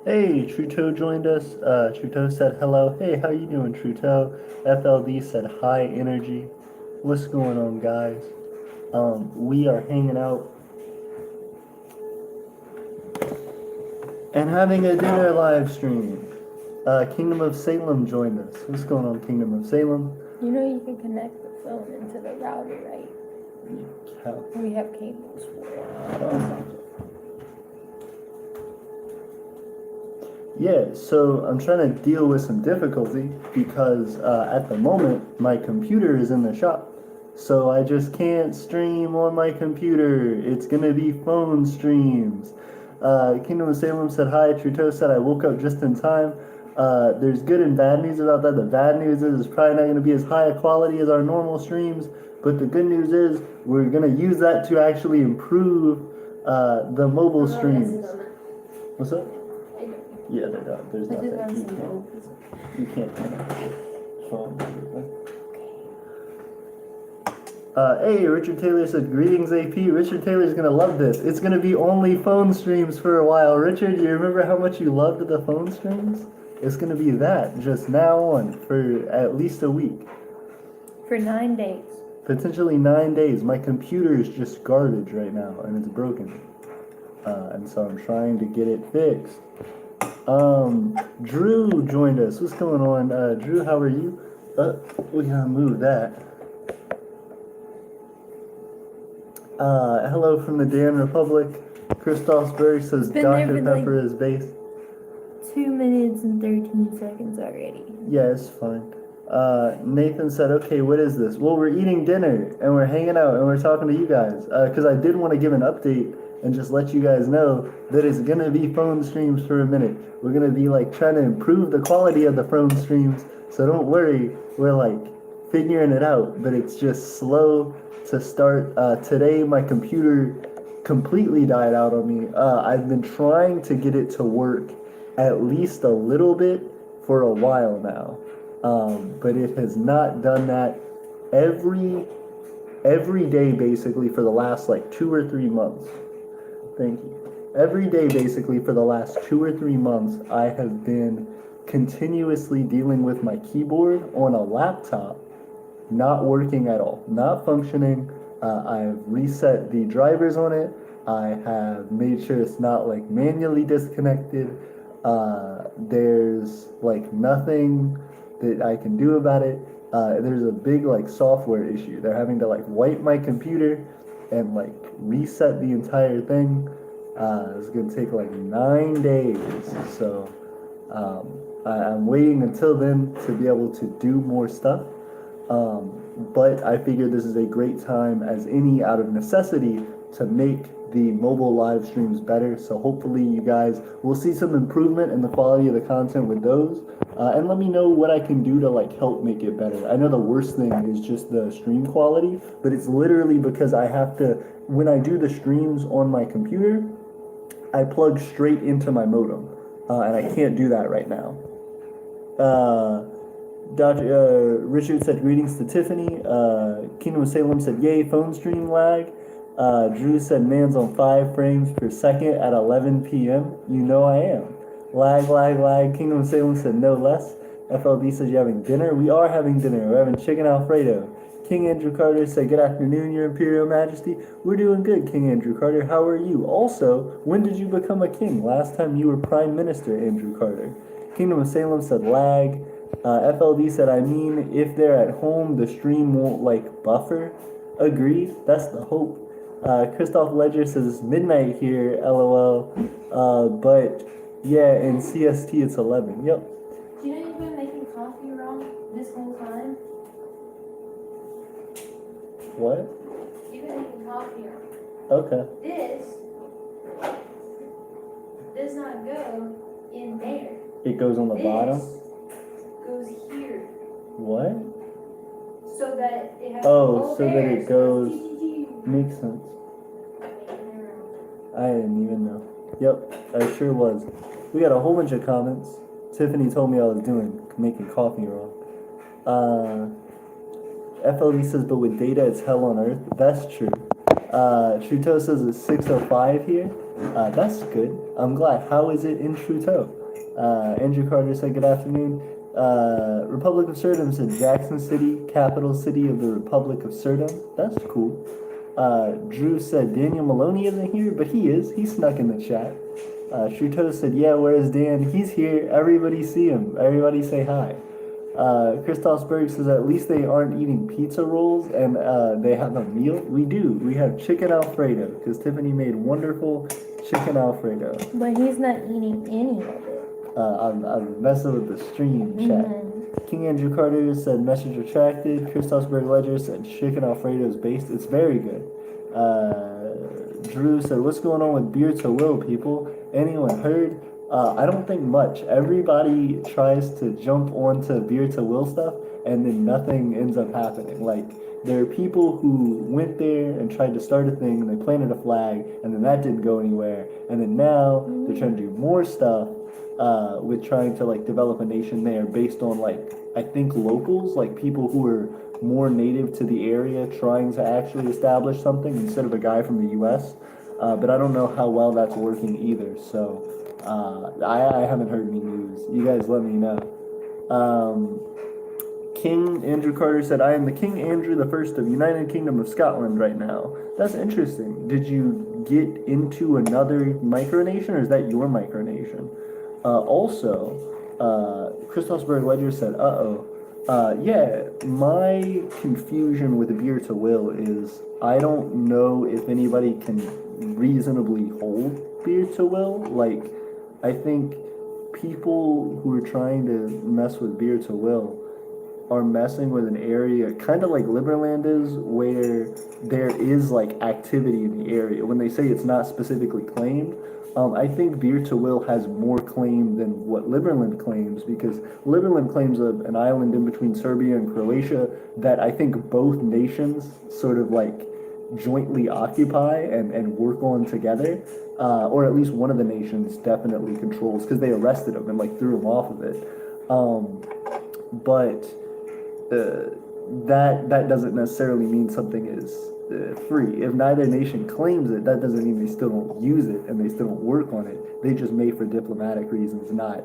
Hey, Truto joined us. Truto said hello. Hey, how you doing, Truto? FLD said hi, energy. What's going on, guys? We are hanging out and having a dinner live stream. Kingdom of Salem joined us. What's going on, Kingdom of Salem? You know you can connect the phone into the router, right? How? We have cables for it. Yeah, so I'm trying to deal with some difficulty because at the moment my computer is in the shop. So I just can't stream on my computer. It's gonna be phone streams. Kingdom of Salem said hi. Truto said I woke up just in time. There's good and bad news about that. The bad news is it's probably not going to be as high a quality as our normal streams, but the good news is we're going to use that to actually improve the mobile streams. What's up? Yeah, they're not. There's nothing. You can't phone. Hey, Richard Taylor said, greetings, AP. Richard Taylor's gonna love this. It's gonna be only phone streams for a while. Richard, you remember how much you loved the phone streams? It's gonna be that, just now on, for at least a week. For 9 days. Potentially 9 days. My computer is just garbage right now, and it's broken. And so I'm trying to get it fixed. Drew joined us. What's going on? Drew, how are you? We gotta move that. Hello from the Dan Republic. Christoph says Dr. Pepper is base. 2 minutes and 13 seconds already. Yeah, it's fine. Nathan said, okay, what is this? Well, we're eating dinner and we're hanging out and we're talking to you guys. Because I did want to give an update and just let you guys know that it's going to be phone streams for a minute. We're going to be like trying to improve the quality of the phone streams. So don't worry, we're like figuring it out, but it's just slow to start. Today my computer completely died out on me. I've been trying to get it to work at least a little bit for a while now, but it has not done that every day basically for the last like 2 or 3 months. Thank you. Every day basically for the last 2 or 3 months I have been continuously dealing with my keyboard on a laptop not working at all, not functioning. I've reset the drivers on it. I have made sure it's not like manually disconnected. There's like nothing that I can do about it. There's a big like software issue. They're having to like wipe my computer and like reset the entire thing. It's gonna take like 9 days. So I'm waiting until then to be able to do more stuff. But I figured this is a great time as any out of necessity to make the mobile live streams better. So hopefully you guys will see some improvement in the quality of the content with those. And let me know what I can do to like help make it better. I know the worst thing is just the stream quality, but it's literally because I have to, when I do the streams on my computer, I plug straight into my modem. And I can't do that right now. Richard said greetings to Tiffany. Kingdom of Salem said yay phone stream lag. Drew said man's on 5 frames per second at 11 p.m. You know I am. Lag. Kingdom of Salem said no less. FLD says you're having dinner. We are having dinner. We're having chicken Alfredo. King Andrew Carter said good afternoon, Your Imperial Majesty. We're doing good, King Andrew Carter. How are you? Also, when did you become a king? Last time you were Prime Minister, Andrew Carter. Kingdom of Salem said lag. FLD said, I mean, if they're at home, the stream won't, like, buffer. Agreed. That's the hope. Christoph Ledger says, midnight here, LOL. But, yeah, in CST, it's 11. Yep. Do you know you've been making coffee wrong this whole time? What? You've been making coffee wrong. Okay. This does not go in there. It goes on the bottom? Goes here. What? So that it has so that there, it goes. so Makes sense. I didn't even know. Yep, I sure was. We got a whole bunch of comments. Tiffany told me I was making coffee wrong. FLD says, but with data, it's hell on earth. That's true. Truto says it's 6:05 here. That's good. I'm glad. How is it in Trudeau? Andrew Carter said, good afternoon. Republic of Suriname said, Jackson City, capital city of the Republic of Suriname. That's cool. Drew said, Daniel Maloney isn't here, but he is. He snuck in the chat. Trudeau said, yeah, where's Dan? He's here. Everybody see him. Everybody say hi. Christoph Berg says at least they aren't eating pizza rolls and they have a meal. We do. We have chicken Alfredo because Tiffany made wonderful chicken Alfredo. But he's not eating any of it. I'm messing with the stream chat. King Andrew Carter said message retracted. Christoph Berg Ledger said chicken Alfredo is based. It's very good. Drew said, what's going on with beer to will, people? Anyone heard? I don't think much. Everybody tries to jump onto beer to will stuff, and then nothing ends up happening. Like, there are people who went there and tried to start a thing, and they planted a flag, and then that didn't go anywhere. And then now they're trying to do more stuff with trying to like develop a nation there based on like I think locals, like people who are more native to the area, trying to actually establish something instead of a guy from the U.S. But I don't know how well that's working either. So. I haven't heard any news. You guys let me know. King Andrew Carter said, I am the King Andrew the First of United Kingdom of Scotland right now. That's interesting. Did you get into another micronation, or is that your micronation? Christosberg Ledger said, yeah, my confusion with Beer to Will is I don't know if anybody can reasonably hold Beer to Will. Like, I think people who are trying to mess with Beer to Will are messing with an area kind of like Liberland is, where there is like activity in the area. When they say it's not specifically claimed, I think Beer to Will has more claim than what Liberland claims, because Liberland claims an island in between Serbia and Croatia that I think both nations sort of like jointly occupy and work on together, or at least one of the nations definitely controls, because they arrested him and like threw him off of it. But that doesn't necessarily mean something is free. If neither nation claims it, that doesn't mean they still don't use it and they still don't work on it. They just may, for diplomatic reasons, not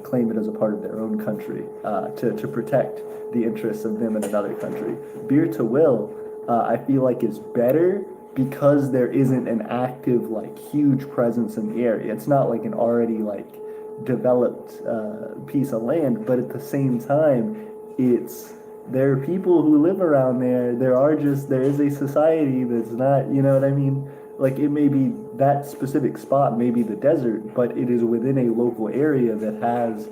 claim it as a part of their own country to protect the interests of them in another country. Beer to Will, I feel like is better because there isn't an active, like, huge presence in the area. It's not like an already, like, developed piece of land, but at the same time, there are people who live around there. There is a society that's not, you know what I mean? Like, it may be that specific spot, maybe the desert, but it is within a local area that has,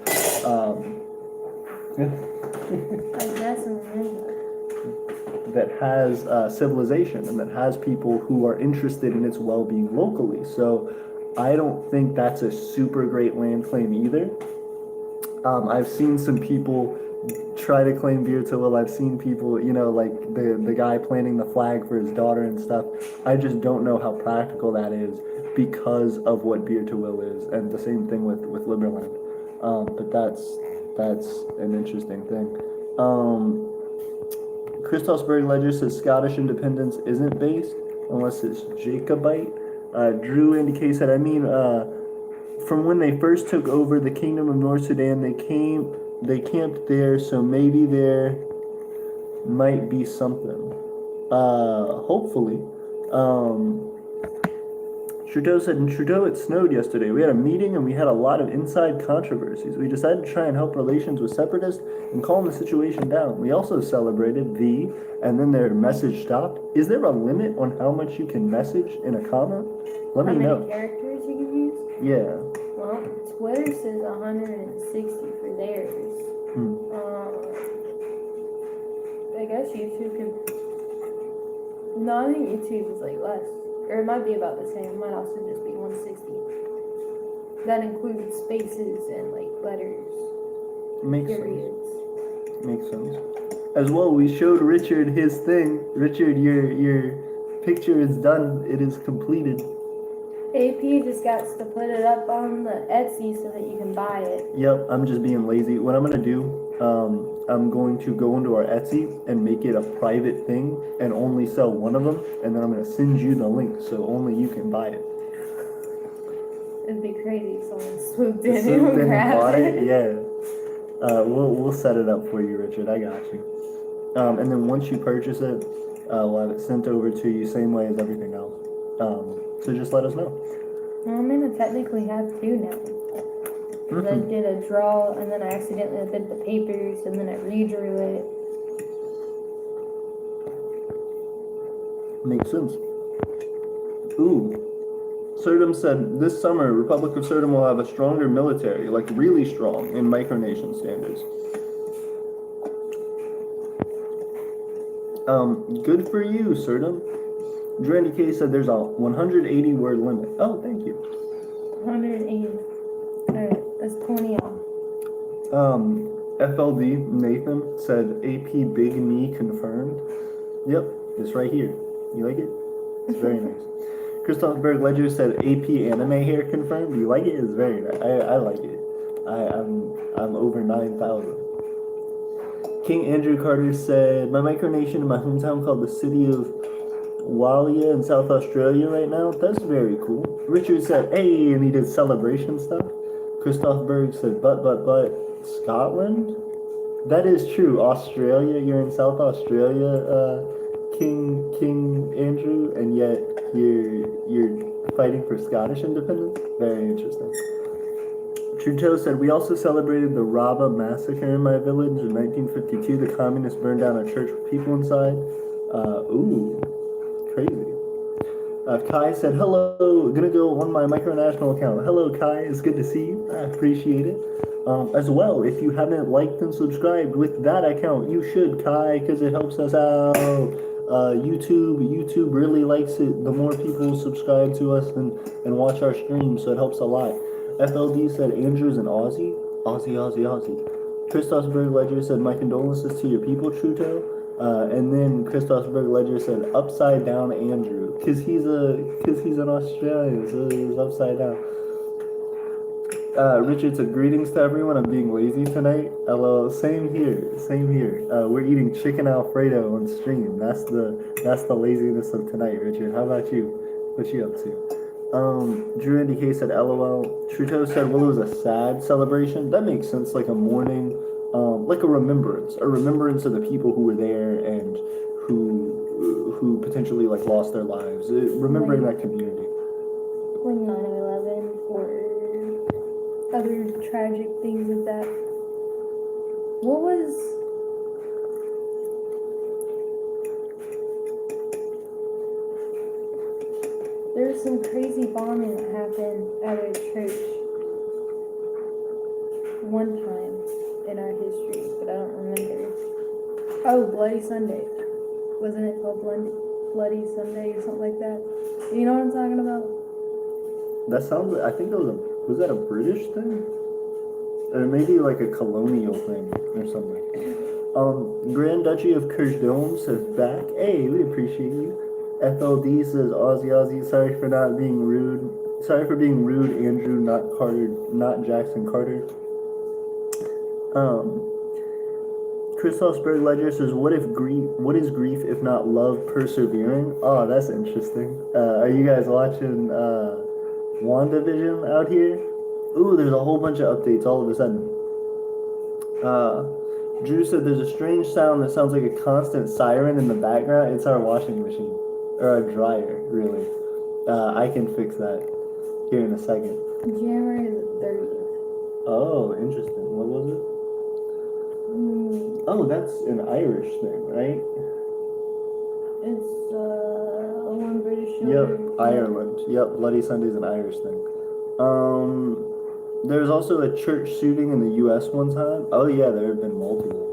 that has civilization and that has people who are interested in its well-being locally. So I don't think that's a super great land claim either. I've seen some people try to claim Beer to Will. I've seen people, you know, like the guy planting the flag for his daughter and stuff. I just don't know how practical that is because of what Beer to Will is, and the same thing with Liberland. But that's an interesting thing. Christosberg Ledger says Scottish independence isn't based unless it's Jacobite. Drew indicates that, from when they first took over the Kingdom of North Sudan, they camped there, so maybe there might be something. Hopefully. Trudeau said, in Trudeau it snowed yesterday. We had a meeting and we had a lot of inside controversies. We decided to try and help relations with separatists and calm the situation down. We also celebrated and then their message stopped. Is there a limit on how much you can message in a comment? Let me know. How many characters you can use? Yeah. Well, Twitter says 160 for theirs. I guess YouTube can... No, I think YouTube is like less. Or it might be about the same. It might also just be 160. That includes spaces and like letters. Makes periods. sense. Makes sense. As well, we showed Richard his thing. Richard, your picture is done. It is completed. AP just got to put it up on the Etsy so that you can buy it. Yep, I'm just being lazy. What I'm gonna do, I'm going to go into our Etsy and make it a private thing and only sell one of them, and then I'm gonna send you the link so only you can buy it. It'd be crazy if someone swooped in Swooped and in and grabbed bought it. it? Yeah. We'll set it up for you, Richard. I got you. And then once you purchase it, we'll have it sent over to you same way as everything else. So just let us know. Well, I'm gonna technically have two now. Because I did a draw and then I accidentally did the papers and then I redrew it. Makes sense. Ooh. Surdom said, this summer, Republic of Surdom will have a stronger military, like really strong, in Micronation standards. Good for you, Surdom. Drandy K said there's a 180 word limit. Oh, thank you. 180. Alright, that's 20 off. FLD Nathan said AP Big Knee confirmed. Yep, it's right here. You like it? It's very nice. Christoph Berg Ledger said AP anime hair confirmed. You like it? It's very nice. I like it. I'm over 9,000. King Andrew Carter said, my micronation in my hometown called the city of Walia in South Australia right now. That's very cool. Richard said, hey, and he did celebration stuff. Christoph Berg said, but, Scotland? That is true. Australia, you're in South Australia, King Andrew, and yet you're fighting for Scottish independence? Very interesting. Trudeau said, we also celebrated the Rabba massacre in my village in 1952. The communists burned down a church with people inside. Ooh, crazy. Kai said, hello, gonna go on my micronational account. Hello, Kai, it's good to see you. I appreciate it. As well, if you haven't liked and subscribed with that account, you should, Kai, because it helps us out. YouTube really likes it. The more people subscribe to us and watch our streams, so it helps a lot. FLD said Andrew's an Aussie. Aussie. Christosberg Ledger said my condolences to your people, Trudeau. And then Christosberg Ledger said upside down Andrew, cause he's an Australian, so he's upside down. Richard said greetings to everyone. I'm being lazy tonight. LOL. Same here. We're eating chicken Alfredo on stream. That's the laziness of tonight, Richard. How about you? What you up to? Drew Andy K said LOL. Trudeau said, well, it was a sad celebration. That makes sense, like a mourning, like a remembrance of the people who were there and who potentially like lost their lives. Remembering that community. Like 9/11 or other tragic things of that. What was... There was some crazy bombing that happened at a church one time in our history, but I don't remember. Oh, Bloody Sunday. Wasn't it called Bloody Sunday or something like that? You know what I'm talking about? That sounds, I think was that a British thing? Or maybe like a colonial thing or something. Grand Duchy of Kirchdome says back. Hey, we appreciate you. FLD says Aussie, sorry for not being rude. Sorry for being rude, Andrew, not Carter, not Jackson Carter. Chris Osberg Ledger says, what is grief if not love persevering? Oh, that's interesting. Are you guys watching WandaVision out here? Ooh, there's a whole bunch of updates all of a sudden. Drew said there's a strange sound that sounds like a constant siren in the background. It's our washing machine. Or our dryer, really. I can fix that here in a second. January the 30th. Oh, interesting. What was it? Oh, that's an Irish thing, right? It's one British show. Yep, Ireland. Yep, Bloody Sunday's an Irish thing. There was also a church shooting in the U.S. one time. Oh yeah, there have been multiple.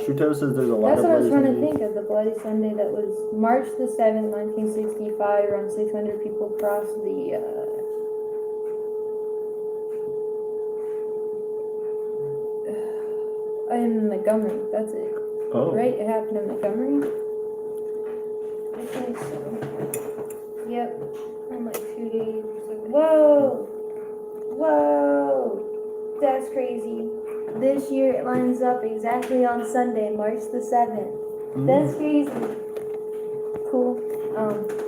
Trudeau says there's a lot That's of. what I was trying to think of, the Bloody Sunday that was March the 7th, 1965. Around 600 people crossed the in Montgomery. That's it. Oh. Right? It happened in Montgomery? I think so. Yep. In like 2 days. Whoa! That's crazy. This year it lines up exactly on Sunday, March the 7th. That's crazy. Cool.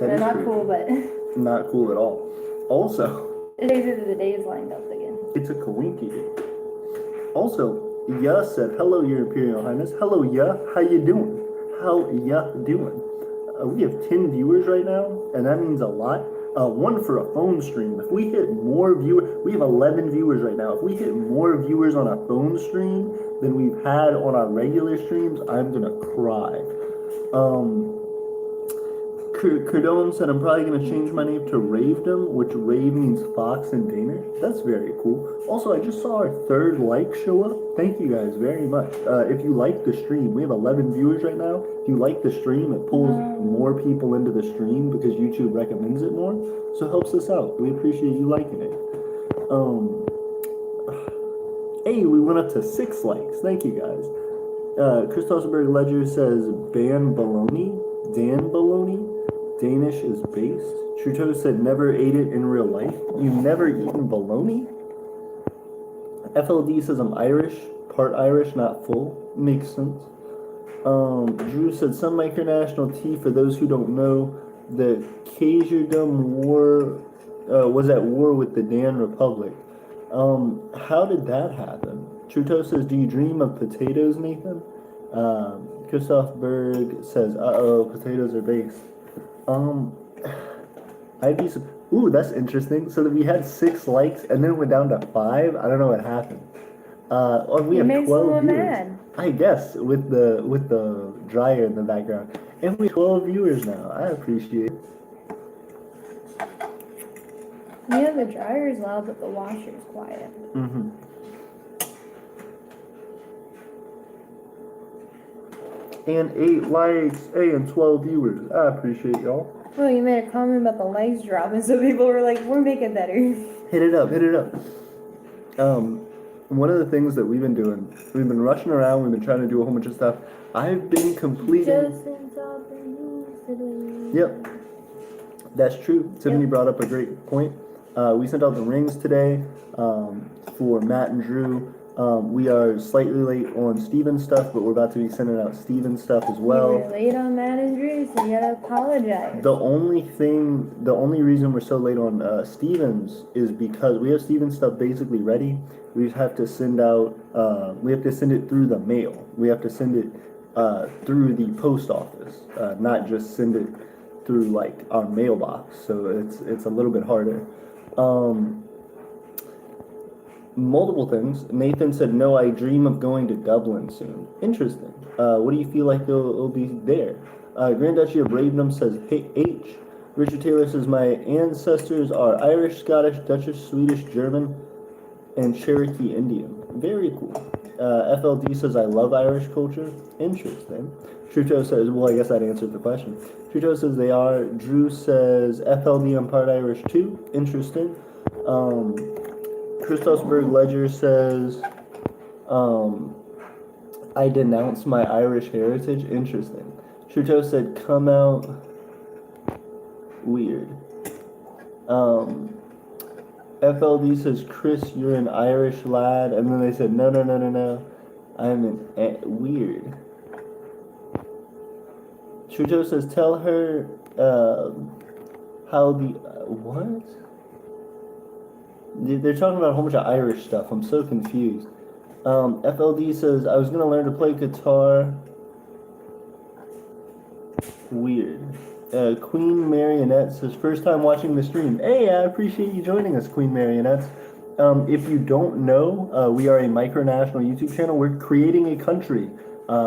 That is not crazy. cool, but Not cool at all. Also, The days lined up again. It's a coinky. Also, Ya said, hello, Your Imperial Highness. Hello, Ya. How you doing? How ya doing? We have 10 viewers right now, and that means a lot. One for a phone stream. If we hit more viewers, we have 11 viewers right now. If we hit more viewers on a phone stream than we've had on our regular streams, I'm gonna cry. Cardone said, I'm probably going to change my name to Ravedom, which Rave means fox in Danish. That's very cool. Also, I just saw our 3rd like show up. Thank you guys very much. If you like the stream, we have 11 viewers right now. If you like the stream, it pulls more people into the stream because YouTube recommends it more. So it helps us out. We appreciate you liking it. Hey, we went up to 6 likes. Thank you guys. Christopherberg Ledger says, ban baloney. Dan baloney. Danish is based. Trudeau said never ate it in real life. You've never eaten bologna? FLD says I'm Irish, part Irish, not full. Makes sense. Drew said some micronational tea. For those who don't know, the Khazar War was at war with the Dan Republic. How did that happen? Trudeau says, do you dream of potatoes, Nathan? Christoph Berg says, uh-oh, potatoes are based. I'd be, ooh, that's interesting. So that we had 6 likes and then it went down to 5. I don't know what happened. We have 12 viewers. Mad. I guess with the dryer in the background, and we have 12 viewers now. I appreciate it. Yeah, the dryer is loud, but the washer is quiet. Mm-hmm. And 8 likes, and 12 viewers. I appreciate y'all. Well, you made a comment about the likes dropping, so people were like, we're making better. Hit it up, hit it up. One of the things that we've been doing, we've been rushing around, we've been trying to do a whole bunch of stuff. I've been completing... Yep, that's true. Tiffany brought up a great point. We sent out the rings today for Matt and Drew. We are slightly late on Steven's stuff, but we're about to be sending out Steven's stuff as well. You were late on Matt and Drew, so you gotta apologize. The only reason we're so late on Steven's is because we have Steven's stuff basically ready. We just have to send out, we have to send it through the mail. We have to send it through the post office, not just send it through like our mailbox. So it's a little bit harder. Multiple things. Nathan said, no, I dream of going to Dublin soon. Interesting. What do you feel like it'll be there? Grand Duchy of Ravenham says, hey, H. Richard Taylor says, my ancestors are Irish, Scottish, Dutch, Swedish, German, and Cherokee Indian. Very cool. FLD says, I love Irish culture. Interesting. Trudeau says, well, I guess that answered the question. Trudeau says they are. Drew says, FLD, I'm part Irish too. Interesting. Christosberg Ledger says, I denounce my Irish heritage. Interesting. Trudeau said, come out. Weird. FLD says, Chris, you're an Irish lad. And then they said, no. I'm an weird. Trudeau says, tell her how the... what? They're talking about a whole bunch of Irish stuff. I'm so confused. FLD says, I was going to learn to play guitar. Weird. Queen Marionette says, first time watching the stream. Hey, I appreciate you joining us, Queen Marionettes. If you don't know, we are a micronational YouTube channel. We're creating a country.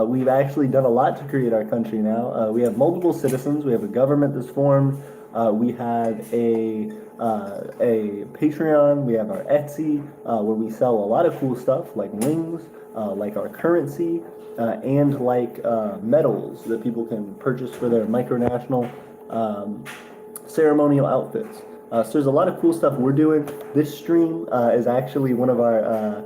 We've actually done a lot to create our country now. We have multiple citizens. We have a government that's formed. We have a Patreon. We have our Etsy, where we sell a lot of cool stuff like rings, like our currency, and like medals that people can purchase for their micronational ceremonial outfits. So there's a lot of cool stuff we're doing. This stream is actually one of our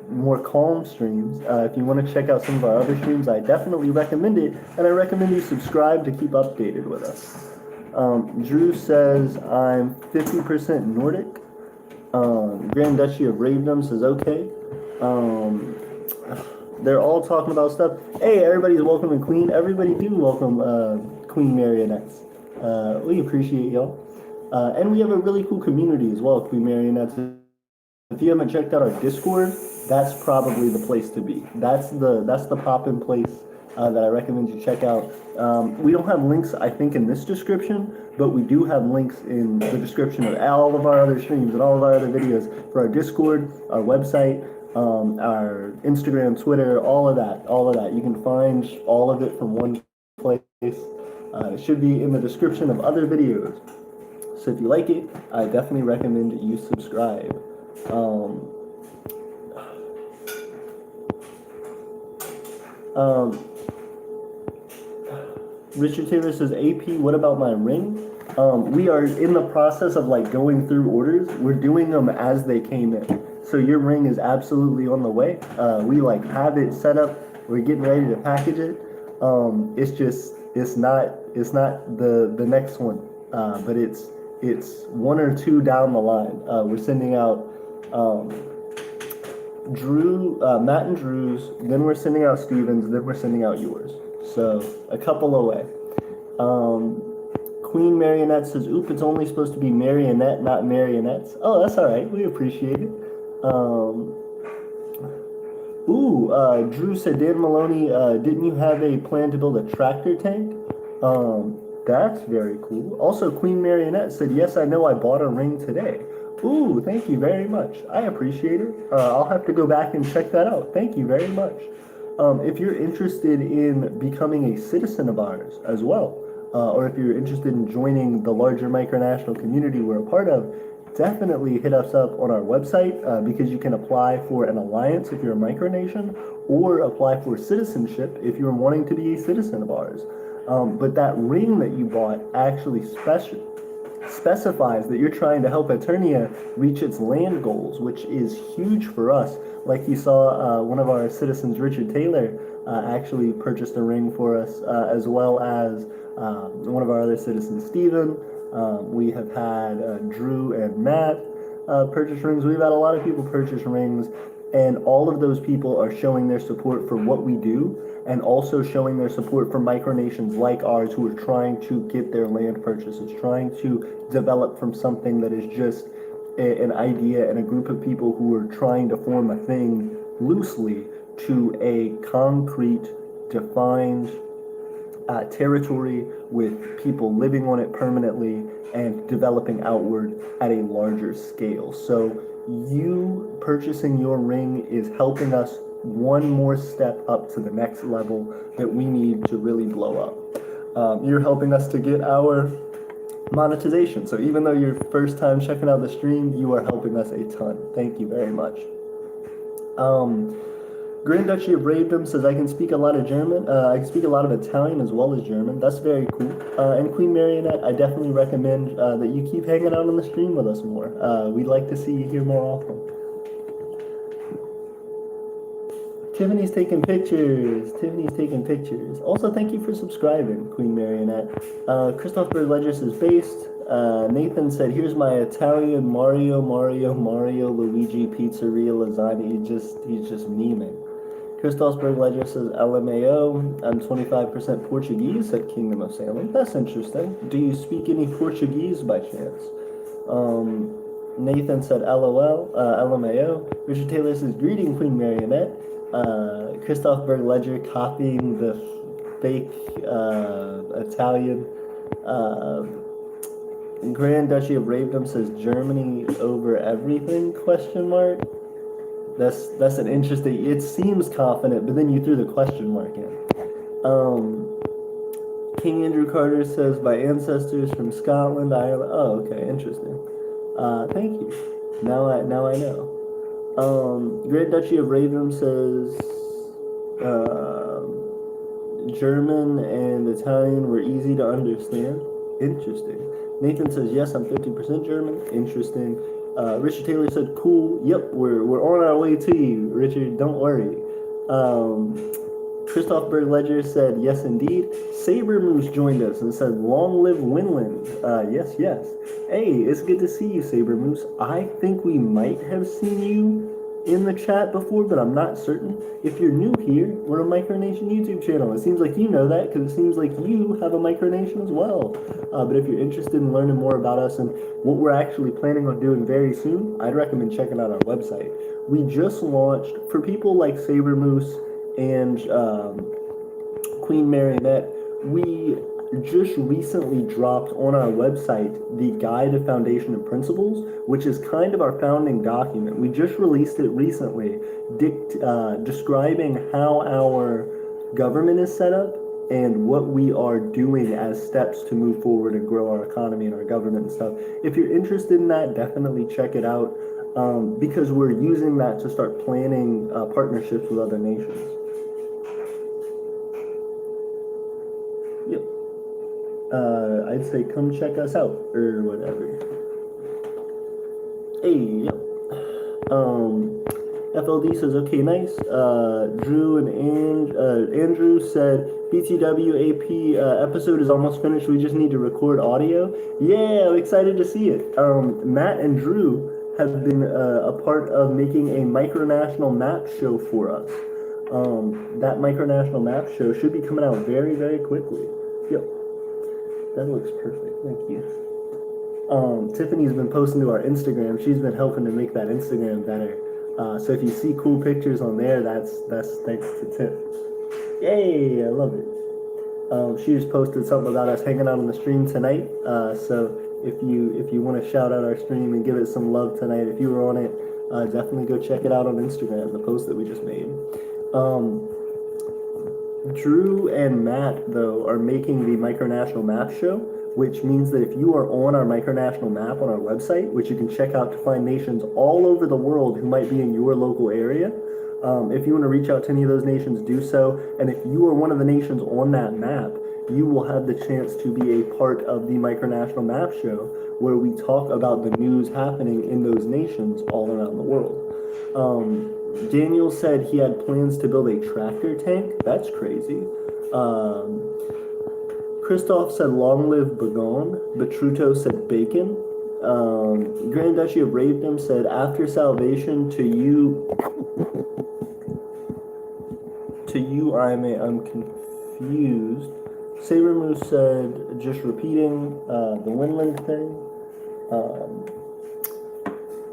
more calm streams. If you want to check out some of our other streams, I definitely recommend it, and I recommend you subscribe to keep updated with us. Drew says I'm 50% Nordic. Grand Duchy of Ravenham says okay. They're all talking about stuff. Hey, everybody's welcoming Queen. Everybody do welcome Queen Marionettes. We appreciate y'all. And we have a really cool community as well, Queen Marionettes. If you haven't checked out our Discord, that's probably the place to be. That's the pop-in place that I recommend you check out. We don't have links, I think, in this description, but we do have links in the description of all of our other streams and all of our other videos for our Discord, our website, our Instagram, Twitter, all of that, all of that. You can find all of it from one place. It should be in the description of other videos. So if you like it, I definitely recommend you subscribe. Um, um, Richard Taylor says, AP, what about my ring? We are in the process of like going through orders. We're doing them as they came in. So your ring is absolutely on the way. We like have it set up. We're getting ready to package it. It's not the next one, but it's one or two down the line. We're sending out Matt and Drew's, then we're sending out Steven's, then we're sending out yours. So a couple away. Queen Marionette says, oop, it's only supposed to be marionette, not marionettes. Oh, that's all right. We appreciate it. Drew said, Dan Maloney, didn't you have a plan to build a tractor tank? That's very cool. Also, Queen Marionette said, yes, I know I bought a ring today. Ooh, thank you very much. I appreciate it. I'll have to go back and check that out. Thank you very much. If you're interested in becoming a citizen of ours as well, or if you're interested in joining the larger micronational community we're a part of, definitely hit us up on our website because you can apply for an alliance if you're a micronation or apply for citizenship if you're wanting to be a citizen of ours. But that ring that you bought actually specifies that you're trying to help Aeternia reach its land goals, which is huge for us. Like you saw, one of our citizens, Richard Taylor, actually purchased a ring for us, as well as one of our other citizens, Steven. We have had Drew and Matt purchase rings. We've had a lot of people purchase rings, and all of those people are showing their support for what we do and also showing their support for micronations like ours who are trying to get their land purchases, trying to develop from something that is just an idea and a group of people who are trying to form a thing loosely to a concrete, defined territory with people living on it permanently and developing outward at a larger scale. So you purchasing your ring is helping us one more step up to the next level that we need to really blow up. You're helping us to get our monetization. So even though you're first time checking out the stream, you are helping us a ton. Thank you very much. Grand Duchy of Ravedom says, I can speak a lot of German. I can speak a lot of Italian as well as German. That's very cool. And Queen Marionette, I definitely recommend that you keep hanging out on the stream with us more. We'd like to see you here more often. Tiffany's taking pictures. Tiffany's taking pictures. Also, thank you for subscribing, Queen Marionette. Christoph Ledger says, based. Nathan said, here's my Italian Mario, Luigi, pizzeria, lasagna. He's just memeing. Christosberg Ledger says, LMAO, I'm 25% Portuguese at Kingdom of Salem. That's interesting. Do you speak any Portuguese by chance? Nathan said, LOL, LMAO. Richard Taylor says, greeting, Queen Marionette. Christoph Berg Ledger copying the fake Italian. Grand Duchy of Ravedom says, Germany over everything, question mark. That's an interesting, it seems confident, but then you threw the question mark in. King Andrew Carter says, by ancestors from Scotland, Ireland. Oh, okay, interesting. Thank you. Now I know. Great Duchy of Raven says, German and Italian were easy to understand. Interesting. Nathan says, yes, I'm 50% German. Interesting. Richard Taylor said, cool. Yep, we're on our way to you, Richard. Don't worry. Christoph Berg Ledger said, yes, indeed. Saber Moose joined us and said, long live Winland. Yes. Hey, it's good to see you, Saber Moose. I think we might have seen you in the chat before, but I'm not certain. If you're new here, we're a Micronation YouTube channel. It seems like you know that because it seems like you have a Micronation as well. But if you're interested in learning more about us and what we're actually planning on doing very soon, I'd recommend checking out our website. We just launched, for people like Saber Moose and Queen Marionette, we just recently dropped on our website the Guide to Foundation and Principles, which is kind of our founding document. We just released it recently, describing how our government is set up and what we are doing as steps to move forward and grow our economy and our government and stuff. If you're interested in that, definitely check it out, because we're using that to start planning partnerships with other nations. Yep. I'd say come check us out or whatever. Hey, yep. FLD says, okay, nice. Drew and Andrew said, BTW AP episode is almost finished. We just need to record audio. Yeah, I'm excited to see it. Matt and Drew have been a part of making a micronational map show for us. That micronational map show should be coming out very, very quickly. Yep. That looks perfect. Thank you. Tiffany's been posting to our Instagram. She's been helping to make that Instagram better. So if you see cool pictures on there, that's thanks to Tiff. Yay! I love it. She just posted something about us hanging out on the stream tonight. So if you want to shout out our stream and give it some love tonight, if you were on it, definitely go check it out on Instagram. The post that we just made. Drew and Matt, though, are making the Micronational Map Show, which means that if you are on our Micronational Map on our website, which you can check out to find nations all over the world who might be in your local area, if you want to reach out to any of those nations, do so. And if you are one of the nations on that map, you will have the chance to be a part of the Micronational Map Show, where we talk about the news happening in those nations all around the world. Daniel said he had plans to build a tractor tank. That's crazy. Christoph said long live Bagon. Betruto said bacon. Grand Duchy of Ravedom said after salvation to you I'm confused. Saber Moose said just repeating the Winland thing.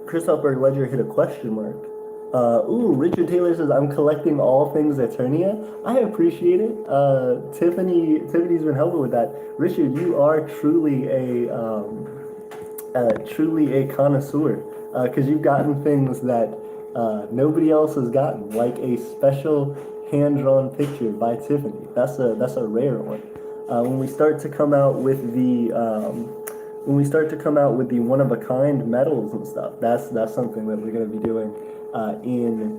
Christoph Berg Ledger hit a question mark. Richard Taylor says, I'm collecting all things Aeternia. I appreciate it. Tiffany's been helping with that. Richard, you are truly a connoisseur, because you've gotten things that nobody else has gotten, like a special hand-drawn picture by Tiffany. That's a rare one. When we start to come out with the one-of-a-kind medals and stuff, that's something that we're going to be doing in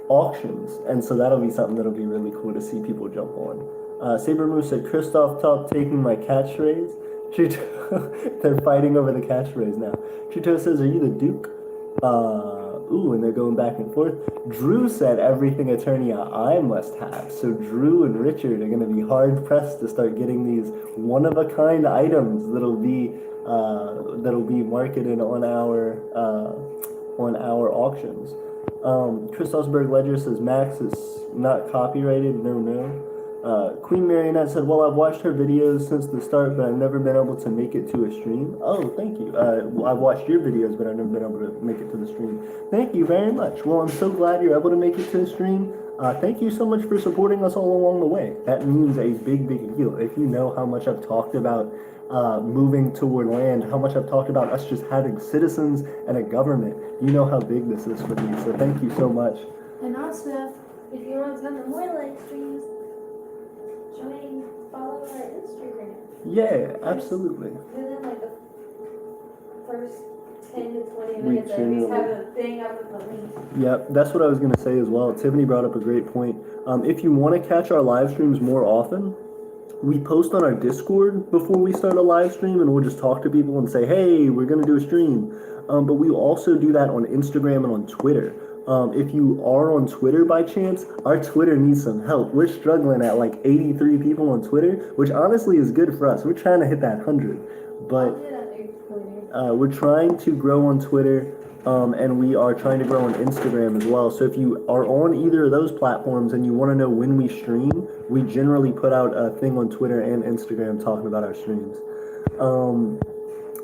auctions, and so that'll be something that'll be really cool to see people jump on. Saber Moose said, Christoph talked taking my catchphrase. They're fighting over the catchphrase now. Chito says, are you the Duke? And they're going back and forth. Drew said everything Aeternia I must have. So Drew and Richard are going to be hard pressed to start getting these one-of-a-kind items that'll be marketed on our auctions. Christosberg Ledger says Max is not copyrighted. No. Queen Marionette said, well, I've watched her videos since the start, but I've never been able to make it to a stream. Oh, thank you. I've watched your videos, but I've never been able to make it to the stream. Thank you very much. Well, I'm so glad you're able to make it to the stream. Thank you so much for supporting us all along the way. That means a big, big deal. If you know how much I've talked about moving toward land, how much I've talked about us just having citizens and a government, you know how big this is for me. So thank you so much. And also, if you want some more live streams, follow our Instagram. Yeah, absolutely. Within like the first 10 to 20 minutes, at least have a thing up with the link. Yep, that's what I was going to say as well. Tiffany brought up a great point. If you want to catch our live streams more often, we post on our Discord before we start a live stream, and we'll just talk to people and say, hey, we're going to do a stream. But we also do that on Instagram and on Twitter. If you are on Twitter by chance, our Twitter needs some help. We're struggling at like 83 people on Twitter, which honestly is good for us. We're trying to hit that 100. But we're trying to grow on Twitter. And we are trying to grow on Instagram as well. So if you are on either of those platforms and you want to know when we stream, we generally put out a thing on Twitter and Instagram talking about our streams.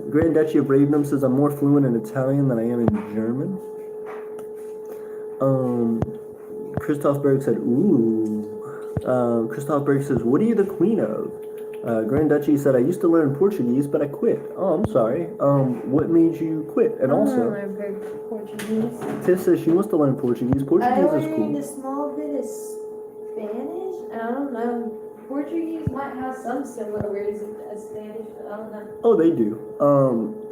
Grand Duchy of Bradenham says I'm more fluent in Italian than I am in German. Christoph Berg said, ooh. Christoph Berg says, what are you the queen of? Grand Duchy said, I used to learn Portuguese, but I quit. Oh, I'm sorry. What made you quit? And also, I learned Portuguese. Tiff says she wants to learn Portuguese. Portuguese is I cool. learned a small bit of Spanish. I don't know. Portuguese might have some similar words as Spanish, but I don't know. Oh, they do.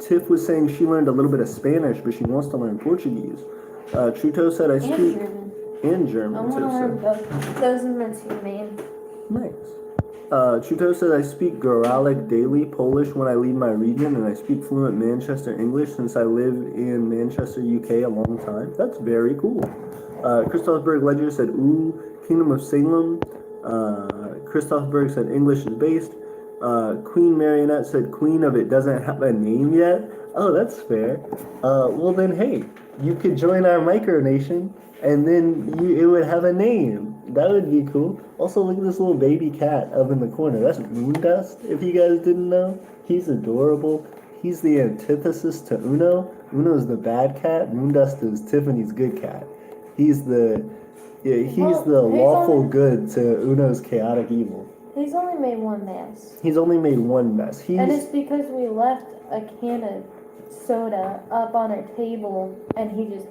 Tiff was saying she learned a little bit of Spanish, but she wants to learn Portuguese. Truto said I speak... And German. I want to learn both. Those are my two main. Nice. Chuto says I speak Goralic daily Polish when I leave my region, and I speak fluent Manchester English since I live in Manchester, UK a long time. That's very cool. Christoph Berg Ledger said, ooh, Kingdom of Salem. Christoph Berg said English is based. Queen Marionette said Queen of It doesn't have a name yet. Oh, that's fair. Well then, hey, you could join our Micronation, and then it would have a name. That would be cool. Also, look at this little baby cat up in the corner. That's Moondust, if you guys didn't know. He's adorable. He's the antithesis to Uno. Uno's the bad cat. Moondust is Tiffany's good cat. He's the lawful good to Uno's chaotic evil. He's only made one mess. He's only made one mess. And it's because we left a can of soda up on our table, and he just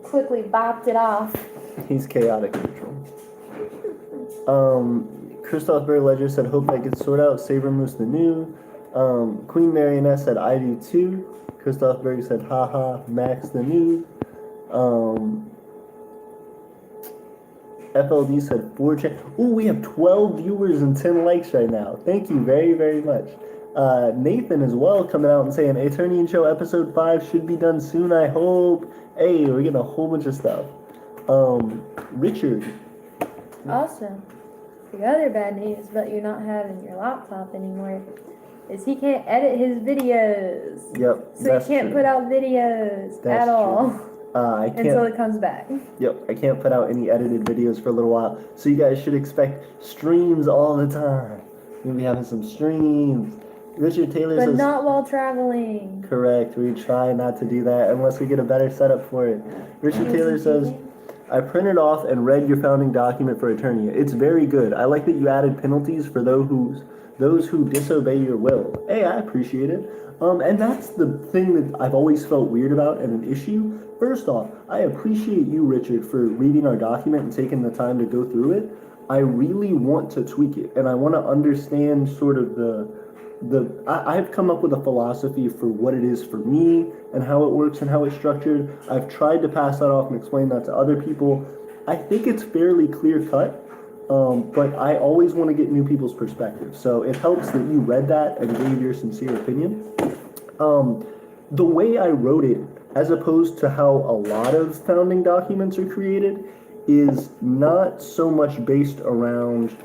quickly bopped it off. He's chaotic neutral. Christoph Berg Ledger said, hope I could sort out Saber Moose the New. Queen Marionette said, I do too. Christoph Berg said, haha, Max the New. FLD said, 4chan. Ooh, we have 12 viewers and 10 likes right now. Thank you very, very much. Nathan as well coming out and saying, Aeternia Show episode 5 should be done soon, I hope. Hey, we're getting a whole bunch of stuff. Richard. Also, the other bad news about you not having your laptop anymore is he can't edit his videos. Yep. So he can't put out videos at all. I can't, until it comes back. Yep, I can't put out any edited videos for a little while. So you guys should expect streams all the time. We'll be having some streams. Richard Taylor says... But not while traveling. Correct. We try not to do that unless we get a better setup for it. Richard Taylor says, I printed off and read your founding document for Aeternia. It's very good. I like that you added penalties for those who disobey your will. Hey, I appreciate it. And that's the thing that I've always felt weird about and an issue. First off, I appreciate you, Richard, for reading our document and taking the time to go through it. I really want to tweak it, and I want to understand sort of I've come up with a philosophy for what it is for me and how it works and how it's structured. I've tried to pass that off and explain that to other people. I think it's fairly clear cut, but I always want to get new people's perspective. So it helps that you read that and gave your sincere opinion. The way I wrote it, as opposed to how a lot of founding documents are created, is not so much based around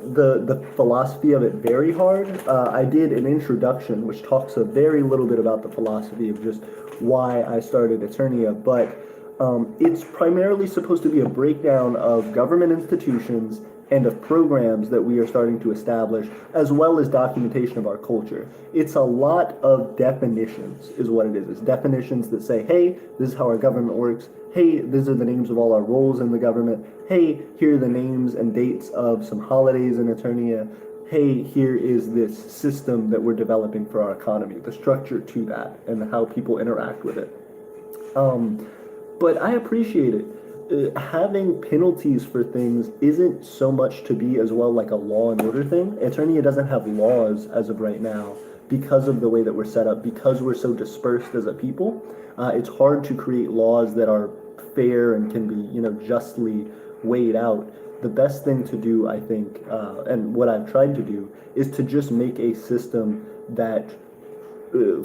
the philosophy of it very hard. I did an introduction which talks a very little bit about the philosophy of just why I started Aeternia, but it's primarily supposed to be a breakdown of government institutions and of programs that we are starting to establish, as well as documentation of our culture. It's a lot of definitions, is what it is. It's definitions that say, hey, this is how our government works. Hey, these are the names of all our roles in the government. Hey, here are the names and dates of some holidays in Aeternia. Hey, here is this system that we're developing for our economy, the structure to that, and how people interact with it. But I appreciate it. Having penalties for things isn't so much to be as well like a law and order thing. Aeternia doesn't have laws as of right now because of the way that we're set up, because we're so dispersed as a people. It's hard to create laws that are fair and can be, justly weighed out. The best thing to do, I think, and what I've tried to do, is to just make a system that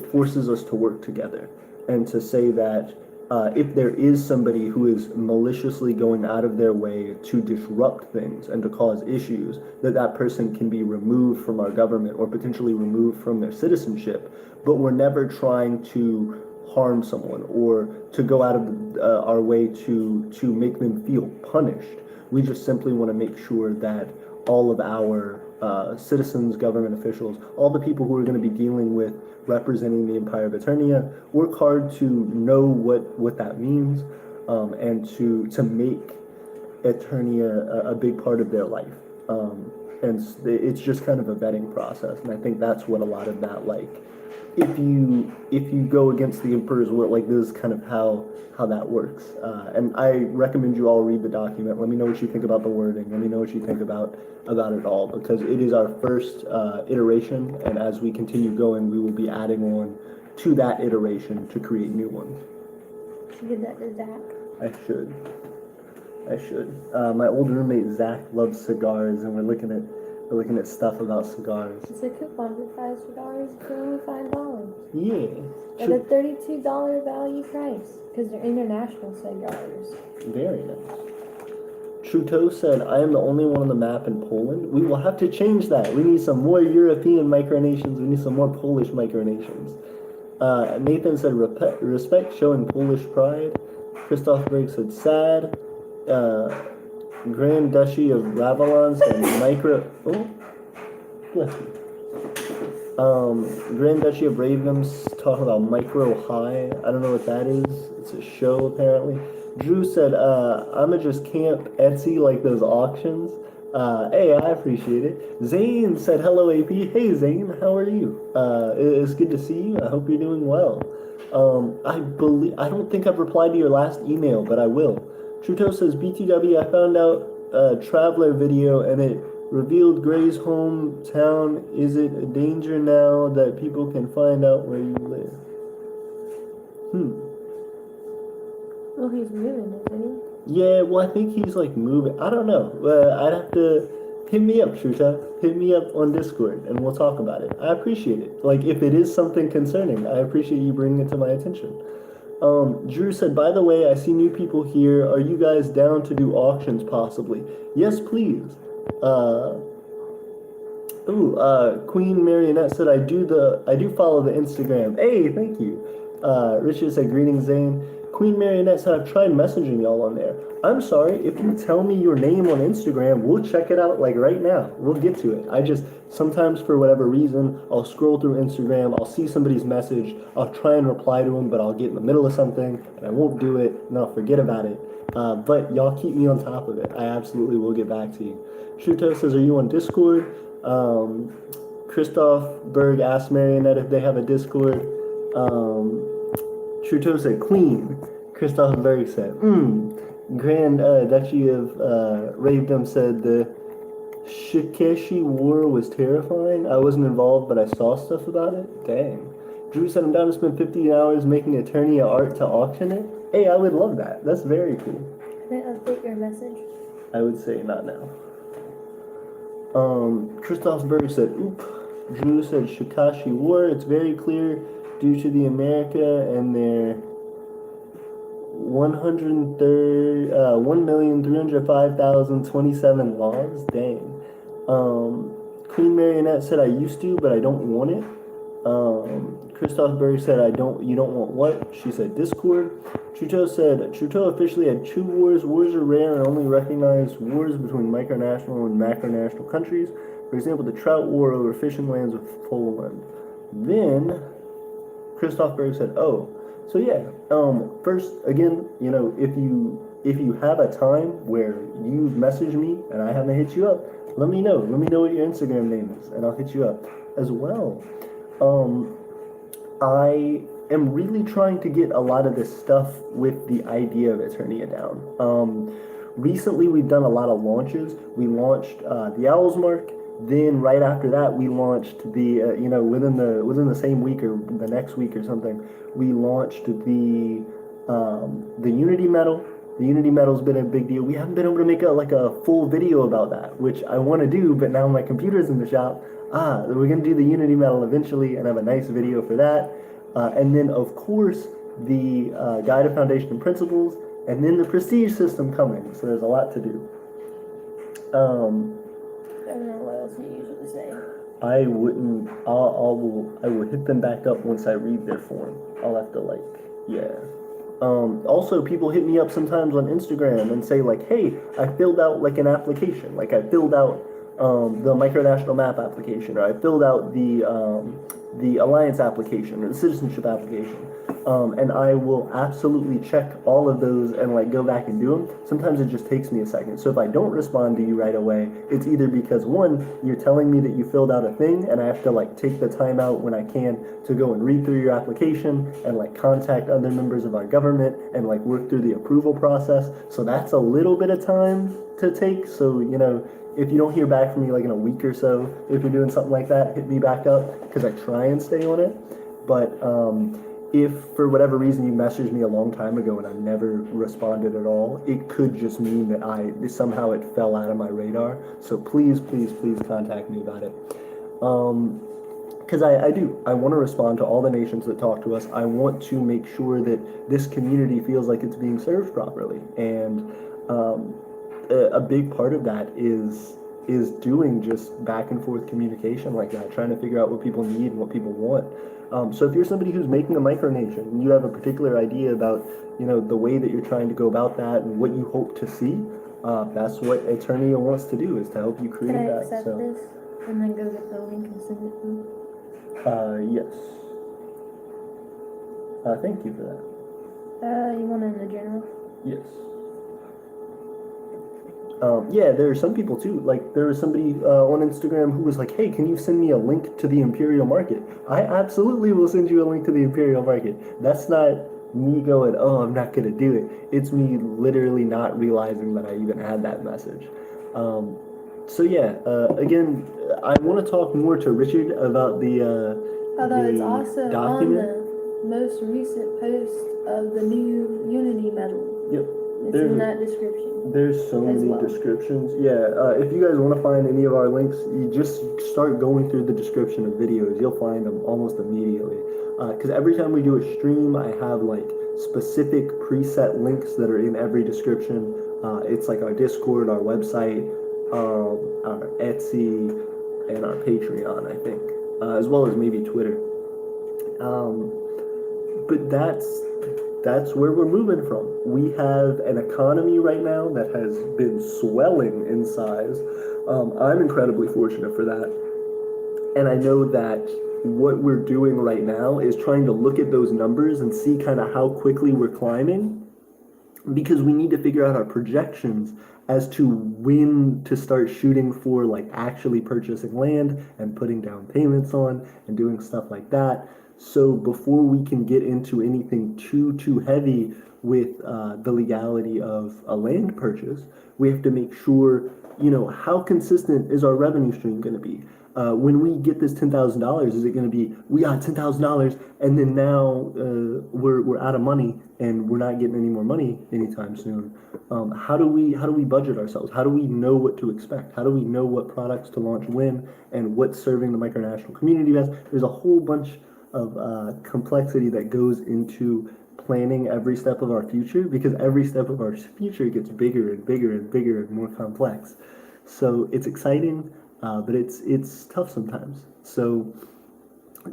forces us to work together, and to say that if there is somebody who is maliciously going out of their way to disrupt things and to cause issues, that person can be removed from our government or potentially removed from their citizenship. But we're never trying to harm someone or to go out of our way to make them feel punished. We just simply want to make sure that all of our citizens, government officials, all the people who are going to be dealing with representing the Empire of Aeternia work hard to know what that means, and to make Aeternia a big part of their life. And it's just kind of a vetting process, and I think that's what a lot of that, like, if you go against the Emperor's will, like, this is kind of how that works. And I recommend you all read the document. Let me know what you think about the wording. Let me know what you think about it all, because it is our first iteration, and as we continue going, we will be adding on to that iteration to create new ones. Should give that to Zach. I should. My old roommate Zach loves cigars, and we're looking at stuff about cigars. It's a coupon for 5 cigars for only $5. Yeah. At a $32 value price, because they're international cigars. Very nice. Trudeau said, I am the only one on the map in Poland. We will have to change that. We need some more European micronations. We need some more Polish micronations. Nathan said, respect, showing Polish pride. Christoph Berg said, sad. Grand Duchy of Ravalon said, bless you. Grand Duchy of Ravens talking about micro high. I don't know what that is. It's a show, apparently. Drew said, I'ma just camp Etsy like those auctions. Hey, I appreciate it. Zane said, hello, AP. Hey, Zane, how are you? It's good to see you. I hope you're doing well. I don't think I've replied to your last email, but I will. Trudeau says, BTW, I found out a Traveler video and it revealed Gray's hometown. Is it a danger now that people can find out where you live? Well, he's moving, isn't Yeah, well, I think he's like moving. I don't know. I'd have to hit me up, Truta. Hit me up on Discord and we'll talk about it. I appreciate it. Like, if it is something concerning, I appreciate you bringing it to my attention. Drew said, by the way, I see new people here. Are you guys down to do auctions possibly? Yes, please. Queen Marionette said, I do follow the Instagram. Hey, thank you. Richard said, greetings, Zane. Queen Marionette said, I've tried messaging y'all on there. I'm sorry, if you tell me your name on Instagram, we'll check it out like right now. We'll get to it. I just, sometimes for whatever reason, I'll scroll through Instagram, I'll see somebody's message, I'll try and reply to them, but I'll get in the middle of something, and I won't do it, and I'll forget about it. But y'all keep me on top of it. I absolutely will get back to you. Shuto says, are you on Discord? Christoph Berg asked Marionette if they have a Discord. Trudeau said, Queen. Christoph Berg said, Grand Duchy of Ravedom said the Shikeshi War was terrifying. I wasn't involved, but I saw stuff about it. Dang. Drew said, I'm down to spend 50 hours making Aeternia art to auction it. Hey, I would love that. That's very cool. Can I update your message? I would say not now. Christoph Berg said, oop. Drew said, Shikashi War. It's very clear due to the America and their 1,305,027 laws. Dang. Queen Marionette said, I used to, but I don't want it. Christoph Berg said, you don't want what? She said, Discord. Trudeau said, Trudeau officially had 2 wars. Wars are rare and only recognize wars between micronational and macronational countries. For example, the Trout War over fishing lands with Poland. Then, Christoph Berg said, oh, so yeah, first, again, you know, if you have a time where you message me and I haven't hit you up, let me know. Let me know what your Instagram name is, and I'll hit you up as well. I am really trying to get a lot of this stuff with the idea of Aeternia down. Recently, we've done a lot of launches. We launched the Owl's Mark. Then right after that, we launched the within the same week or the next week or something, we launched the Unity Medal. The Unity Medal's been a big deal. We haven't been able to make a full video about that, which I want to do, but now my computer's in the shop. We're gonna do the Unity Medal eventually and have a nice video for that. And then of course the Guide of Foundation and Principles, and then the Prestige system coming. So there's a lot to do. I don't know what else you usually say. I wouldn't. I will hit them back up once I read their form. I'll have to yeah. Also, people hit me up sometimes on Instagram and say like, "Hey, I filled out like an application. Like I filled out the micronational map application, or I filled out the alliance application or the citizenship application." And I will absolutely check all of those and like go back and do them. Sometimes it just takes me a second. So if I don't respond to you right away, it's either because one, you're telling me that you filled out a thing and I have to like take the time out when I can to go and read through your application and like contact other members of our government and like work through the approval process. So that's a little bit of time to take. So, if you don't hear back from me like in a week or so, if you're doing something like that, hit me back up because I try and stay on it. But if for whatever reason you messaged me a long time ago and I never responded at all, it could just mean that somehow it fell out of my radar. So please, please, please contact me about it. Because I want to respond to all the nations that talk to us. I want to make sure that this community feels like it's being served properly. And a big part of that is doing just back and forth communication like that, trying to figure out what people need and what people want. So if you're somebody who's making a micronation and you have a particular idea about, the way that you're trying to go about that and what you hope to see, that's what Aeternia wants to do, is to help you create Can I that. accept this and then go get the link and send it to you? Yes. Thank you for that. You want it in the general? Yes. Yeah, there are some people too. Like there was somebody on Instagram who was like, "Hey, can you send me a link to the Imperial Market?" I absolutely will send you a link to the Imperial Market. That's not me going, "Oh, I'm not gonna do it." It's me literally not realizing that I even had that message. So yeah, again, I want to talk more to Richard about Although it's also document. on the most recent post of the new Unity medal. Yep. It's in that description. There's so many descriptions. Yeah, if you guys want to find any of our links, you just start going through the description of videos. You'll find them almost immediately. Because every time we do a stream, I have like specific preset links that are in every description. It's like our Discord, our website, our Etsy, and our Patreon, I think, as well as maybe Twitter. But that's where we're moving from. We have an economy right now that has been swelling in size. I'm incredibly fortunate for that. And I know that what we're doing right now is trying to look at those numbers and see kind of how quickly we're climbing, because we need to figure out our projections as to when to start shooting for like actually purchasing land and putting down payments on and doing stuff like that. So before we can get into anything too heavy with the legality of a land purchase, we have to make sure, how consistent is our revenue stream going to be? When we get this $10,000, is it going to be, we got $10,000 and then now we're out of money and we're not getting any more money anytime soon? How do we budget ourselves? How do we know what to expect? How do we know what products to launch when and what's serving the micronational community best? There's a whole bunch of complexity that goes into planning every step of our future, because every step of our future gets bigger and bigger and bigger and more complex. So it's exciting, but it's tough sometimes. So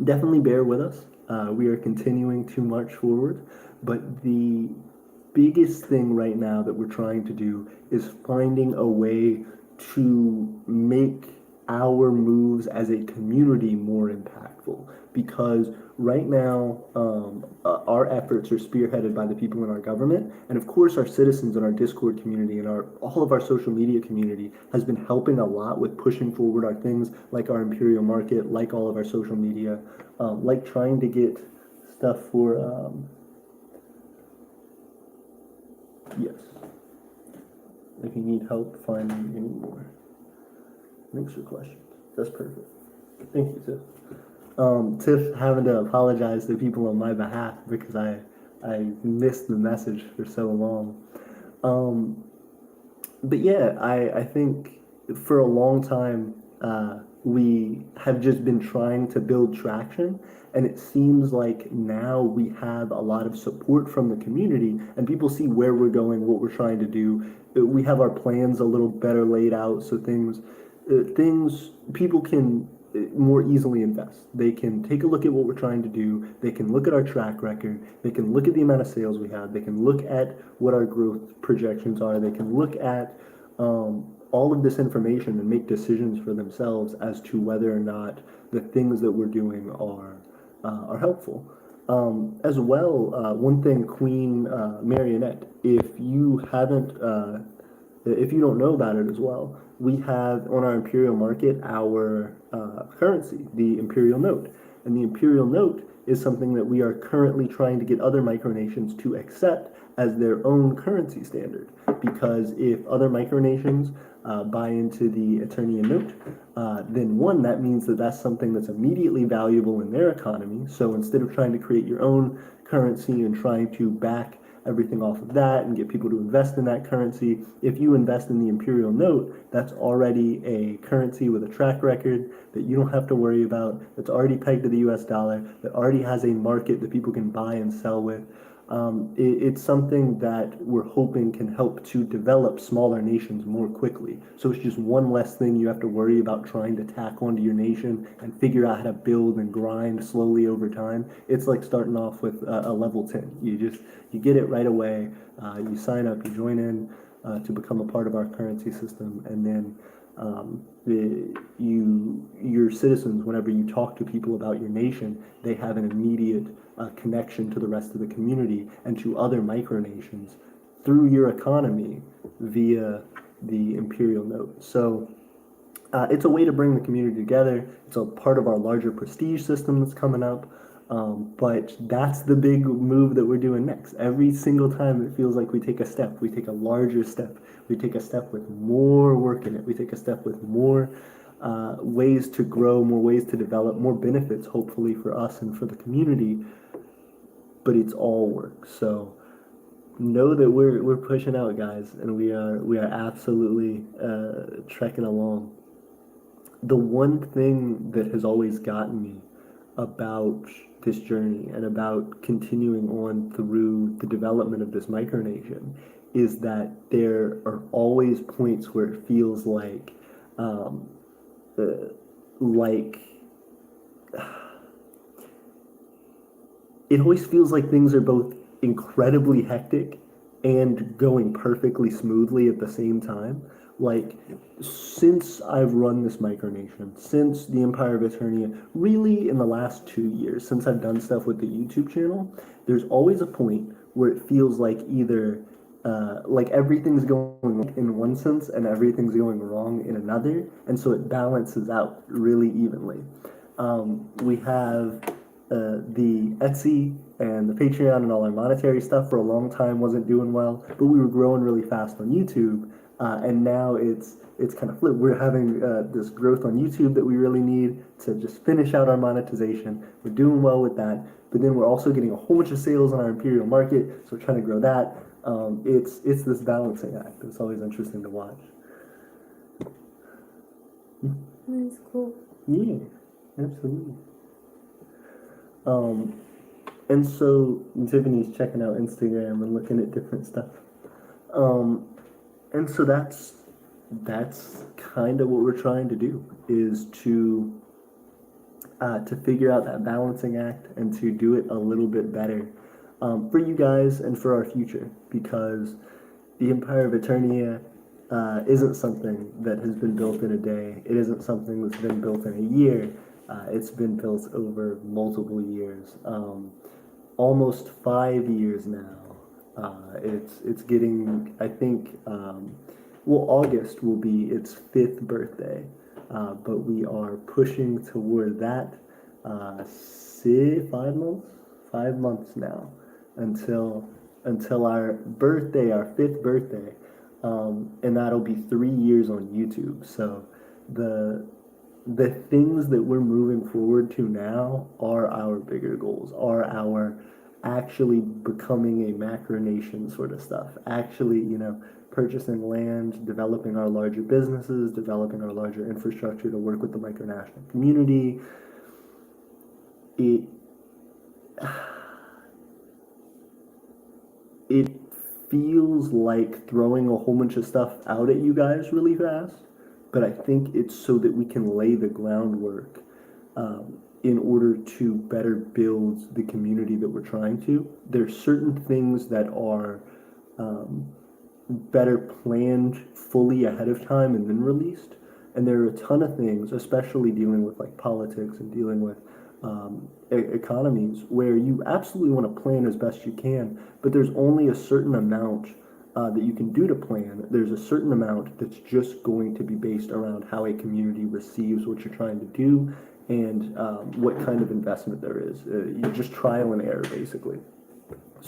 definitely bear with us. We are continuing to march forward, but the biggest thing right now that we're trying to do is finding a way to make our moves as a community more impactful, because right now our efforts are spearheaded by the people in our government, and of course our citizens in our Discord community and all of our social media community has been helping a lot with pushing forward our things like our Imperial Market, like all of our social media, like trying to get stuff for yes, if you need help finding any more. Thanks for questions. That's perfect. Thank you, Tiff. Tiff having to apologize to people on my behalf because I missed the message for so long. But yeah, I think for a long time we have just been trying to build traction, and it seems like now we have a lot of support from the community, and people see where we're going, what we're trying to do. We have our plans a little better laid out, so things people can more easily invest. They can take a look at what we're trying to do. They can look at our track record. They can look at the amount of sales we have. They can look at what our growth projections are. They can look at all of this information and make decisions for themselves as to whether or not the things that we're doing are helpful. As well, one thing, Queen Marionette, if you don't know about it as well, we have on our Imperial market our currency, the Imperial Note. And the Imperial Note is something that we are currently trying to get other micronations to accept as their own currency standard. Because if other micronations buy into the Aeternia Note, then one, that means that that's something that's immediately valuable in their economy. So instead of trying to create your own currency and trying to back everything off of that and get people to invest in that currency, if you invest in the Imperial Note, that's already a currency with a track record that you don't have to worry about, that's already pegged to the US dollar, that already has a market that people can buy and sell with. It's something that we're hoping can help to develop smaller nations more quickly. So it's just one less thing you have to worry about trying to tack onto your nation and figure out how to build and grind slowly over time. It's like starting off with a level 10. You get it right away. You sign up, you join in to become a part of our currency system, and then your citizens, whenever you talk to people about your nation, they have an immediate connection to the rest of the community and to other micronations through your economy via the Imperial Note. So it's a way to bring the community together. It's a part of our larger prestige system that's coming up. But that's the big move that we're doing next. Every single time it feels like we take a step, we take a larger step, we take a step with more work in it, we take a step with more ways to grow, more ways to develop, more benefits hopefully for us and for the community. But it's all work. So know that we're pushing out, guys, and we are absolutely trekking along. The one thing that has always gotten me about this journey and about continuing on through the development of this micronation is that there are always points where it feels like it always feels like things are both incredibly hectic and going perfectly smoothly at the same time. Like, since I've run this micronation, since the Empire of Aeternia, really in the last 2 years, since I've done stuff with the YouTube channel, there's always a point where it feels like either like everything's going right in one sense and everything's going wrong in another, and so it balances out really evenly. We have the Etsy and the Patreon and all our monetary stuff for a long time wasn't doing well, but we were growing really fast on YouTube, and now it's kind of flipped. We're having this growth on YouTube that we really need to just finish out our monetization. We're doing well with that, but then we're also getting a whole bunch of sales on our Imperial market, so we're trying to grow that. It's this balancing act. It's always interesting to watch. That's cool. Yeah, absolutely. And so Tiffany's checking out Instagram and looking at different stuff. And so that's kind of what we're trying to do, is to figure out that balancing act and to do it a little bit better for you guys and for our future, because the Empire of Aeternia isn't something that has been built in a day. It isn't something that's been built in a year. It's been built over multiple years, almost 5 years now. It's getting, I think, August will be its 5th birthday, but we are pushing toward that. 5 months now until our birthday, our 5th birthday, and that'll be 3 years on YouTube. So the things that we're moving forward to now are our bigger goals, are our actually becoming a macronation sort of stuff, actually, purchasing land, developing our larger businesses, developing our larger infrastructure to work with the micronational community. It it feels like throwing a whole bunch of stuff out at you guys really fast, but I think it's so that we can lay the groundwork in order to better build the community that we're trying to. There's certain things that are better planned fully ahead of time and then released. And there are a ton of things, especially dealing with like politics and dealing with economies, where you absolutely want to plan as best you can, but there's only a certain amount that you can do to plan. There's a certain amount that's just going to be based around how a community receives what you're trying to do and what kind of investment there is. You just trial and error, basically.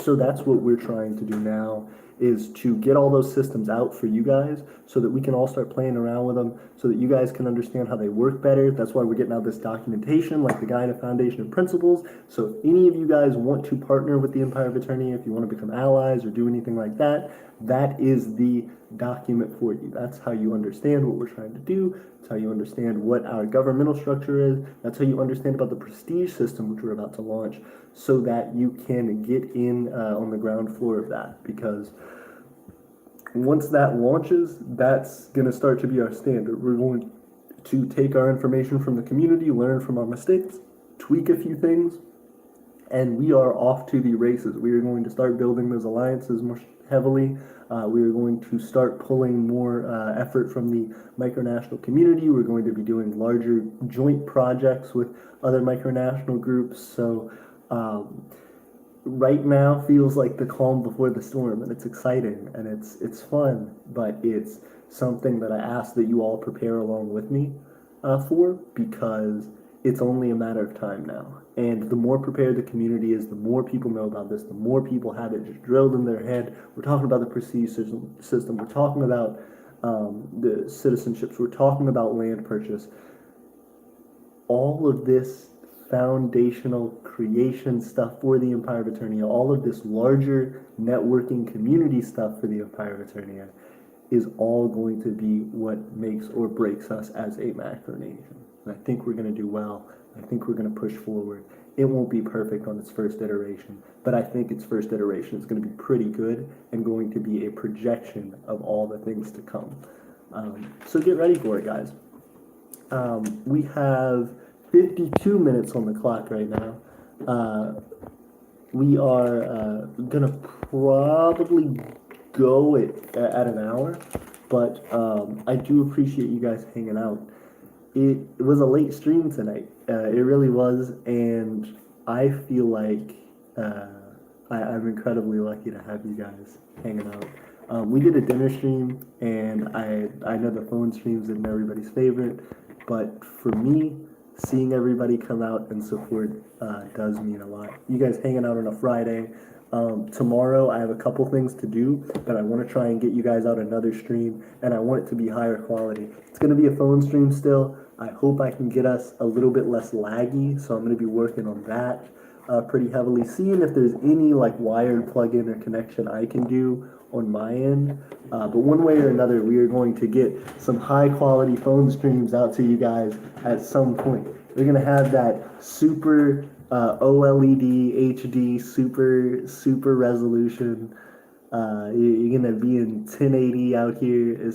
So that's what we're trying to do now, is to get all those systems out for you guys so that we can all start playing around with them, so that you guys can understand how they work better. That's why we're getting out this documentation, like the Guide of Foundation and Principles. So if any of you guys want to partner with the Empire of Aeternia, if you want to become allies or do anything like that, that is the document for you. That's how you understand what we're trying to do. That's how you understand what our governmental structure is. That's how you understand about the prestige system, which we're about to launch, so that you can get in on the ground floor of that. Because once that launches, that's going to start to be our standard. We're going to take our information from the community, learn from our mistakes, tweak a few things, and we are off to the races. We are going to start building those alliances more heavily. We are going to start pulling more effort from the micronational community. We're going to be doing larger joint projects with other micronational groups. So right now feels like the calm before the storm, and it's exciting and it's fun, but it's something that I ask that you all prepare along with me for, because it's only a matter of time now. And the more prepared the community is, the more people know about this, the more people have it just drilled in their head. We're talking about the prestige system. We're talking about the citizenships. We're talking about land purchase. All of this foundational creation stuff for the Empire of Aeternia, all of this larger networking community stuff for the Empire of Aeternia is all going to be what makes or breaks us as a macronation. And I think we're going to do well. I think we're going to push forward. It won't be perfect on its first iteration, but I think its first iteration is going to be pretty good and going to be a projection of all the things to come. So get ready for it, guys. We have 52 minutes on the clock right now. We are going to probably go at an hour, but I do appreciate you guys hanging out. It was a late stream tonight. It really was, and I feel like I'm incredibly lucky to have you guys hanging out. We did a dinner stream, and I know the phone streams isn't everybody's favorite, but for me, seeing everybody come out and support does mean a lot. You guys hanging out on a Friday. Tomorrow I have a couple things to do, but I want to try and get you guys out another stream, and I want it to be higher quality. It's going to be a phone stream still. I hope I can get us a little bit less laggy, so I'm going to be working on that pretty heavily, seeing if there's any like wired plug-in or connection I can do on my end. But one way or another, we are going to get some high quality phone streams out to you guys at some point. We're going to have that super OLED HD super resolution. You're gonna be in 1080 out here.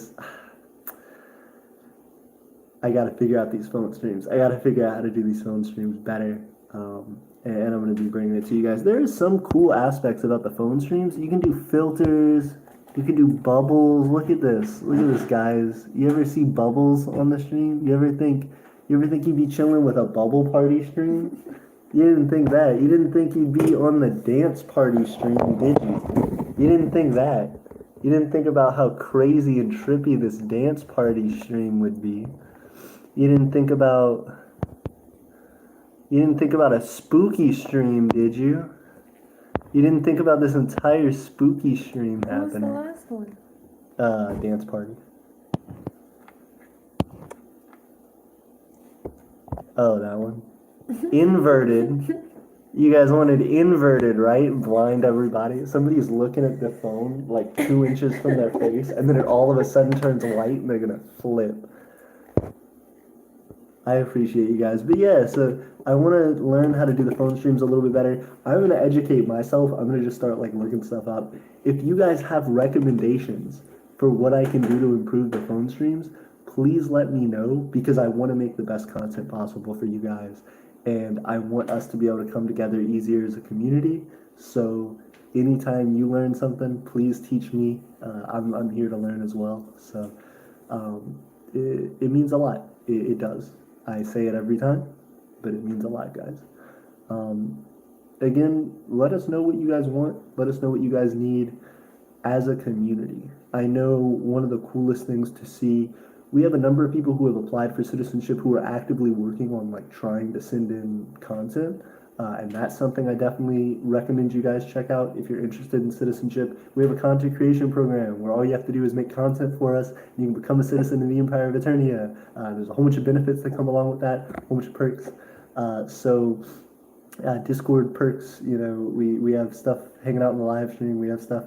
I gotta figure out these phone streams. I gotta figure out how to do these phone streams better. And I'm gonna be bringing it to you guys. There is some cool aspects about the phone streams. You can do filters. You can do bubbles. Look at this. Look at this, guys. You ever see bubbles on the stream? You ever think you'd be chilling with a bubble party stream? You didn't think that. You didn't think you'd be on the dance party stream, did you? You didn't think that. You didn't think about how crazy and trippy this dance party stream would be. You didn't think about a spooky stream, did you? You didn't think about this entire spooky stream happening. What was the last one? Dance party. Oh, that one. Inverted. You guys wanted inverted, right? Blind everybody. Somebody's looking at the phone like 2 inches from their face, and then it all of a sudden turns white, and they're gonna flip. I appreciate you guys. But yeah, so I want to learn how to do the phone streams a little bit better. I'm going to educate myself. I'm going to just start like looking stuff up. If you guys have recommendations for what I can do to improve the phone streams, please let me know because I want to make the best content possible for you guys. And I want us to be able to come together easier as a community. So anytime you learn something, please teach me. I'm here to learn as well. So it means a lot. It does. I say it every time, but it means a lot, guys. Um, Again, let us know what you guys want. Let us know what you guys need as a community. I know one of the coolest things to see, we have a number of people who have applied for citizenship who are actively working on like trying to send in content. And that's something I definitely recommend you guys check out if you're interested in citizenship. We have a content creation program where all you have to do is make content for us. And you can become a citizen in the Empire of Aeternia. There's a whole bunch of benefits that come along with that, a whole bunch of perks. Discord perks, we have stuff hanging out in the live stream. We have stuff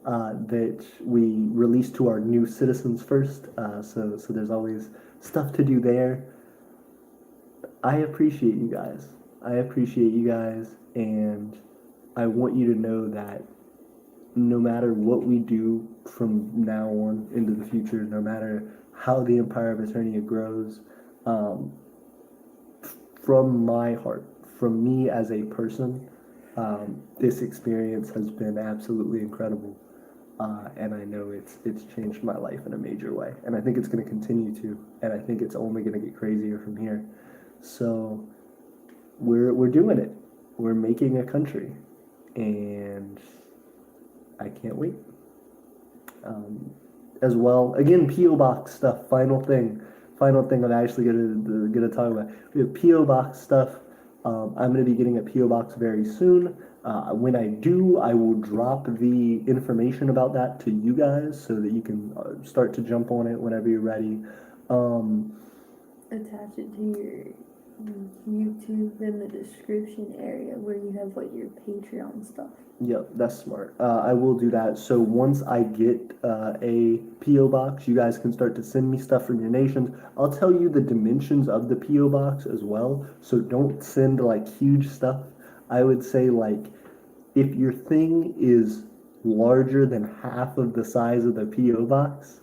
that we release to our new citizens first. So there's always stuff to do there. I appreciate you guys. And I want you to know that no matter what we do from now on into the future, no matter how the Empire of Eternia grows, from my heart, from me as a person, this experience has been absolutely incredible. And I know it's changed my life in a major way. And I think it's going to continue to. And I think it's only going to get crazier from here. So we're doing it. We're making a country, and I can't wait. As well, again, PO box stuff. Final thing I'm actually gonna talk about. We have PO box stuff. I'm gonna be getting a PO box very soon. When I do, I will drop the information about that to you guys so that you can start to jump on it whenever you're ready. Attach it to your YouTube in the description area where you have like your Patreon stuff. Yep, that's smart. I will do that. So once I get a PO box, you guys can start to send me stuff from your nations. I'll tell you the dimensions of the PO box as well. So don't send like huge stuff. I would say like if your thing is larger than half of the size of the PO box,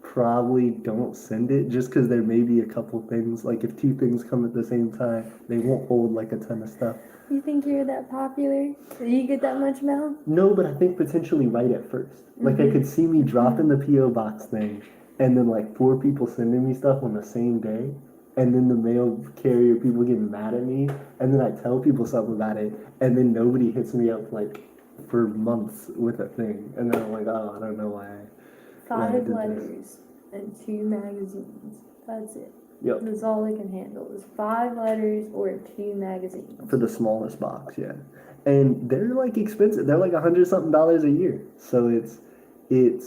probably don't send it just because there may be a couple things. Like if two things come at the same time, they won't hold like a ton of stuff. You think you're that popular? Do you get that much mail? No, but I think potentially right at first. Like I could see me dropping the PO box thing, and then like 4 people sending me stuff on the same day, and then the mail carrier people getting mad at me, and then I tell people something about it, and then nobody hits me up like for months with a thing, and then I'm like, oh, I don't know why. 5 letters and 2 magazines. That's it. Yep. That's all they can handle is 5 letters or 2 magazines. For the smallest box, yeah. And they're like expensive. They're like $100-something a year. So it's Which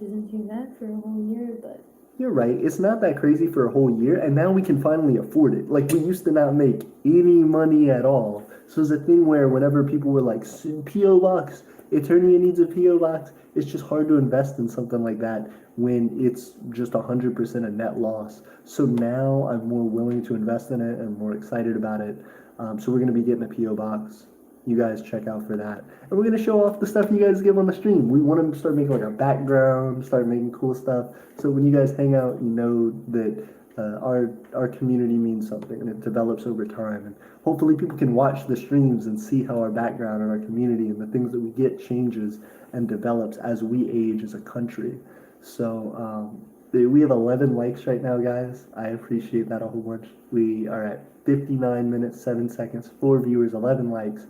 isn't too bad for a whole year, but you're right. It's not that crazy for a whole year, and now we can finally afford it. Like we used to not make any money at all. So it's a thing where whenever people were like, PO box, Eternia needs a PO box, it's just hard to invest in something like that when it's just 100% a net loss. So now I'm more willing to invest in it and more excited about it. So we're going to be getting a PO box. You guys check out for that. And we're going to show off the stuff you guys give on the stream. We want to start making like a background, start making cool stuff. So when you guys hang out, you know that our community means something and it develops over time. And hopefully people can watch the streams and see how our background and our community and the things that we get changes and develops as we age as a country. So we have 11 likes right now, guys. I appreciate that a whole bunch. We are at 59 minutes, 7 seconds, 4 viewers, 11 likes.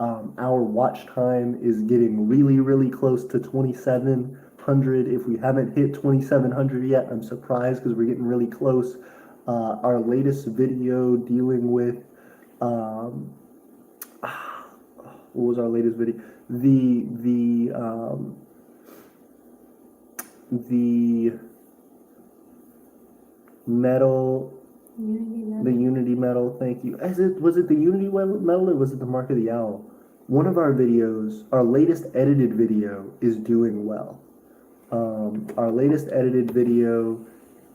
Our watch time is getting really, really close to 2,700. If we haven't hit 2,700 yet, I'm surprised because we're getting really close. Our latest video dealing with, what was our latest video? The metal Unity The medal. Unity medal, thank you. Was it the Unity medal or was it the Mark of the Owl? One of our videos, our latest edited video, is doing well. Our latest edited video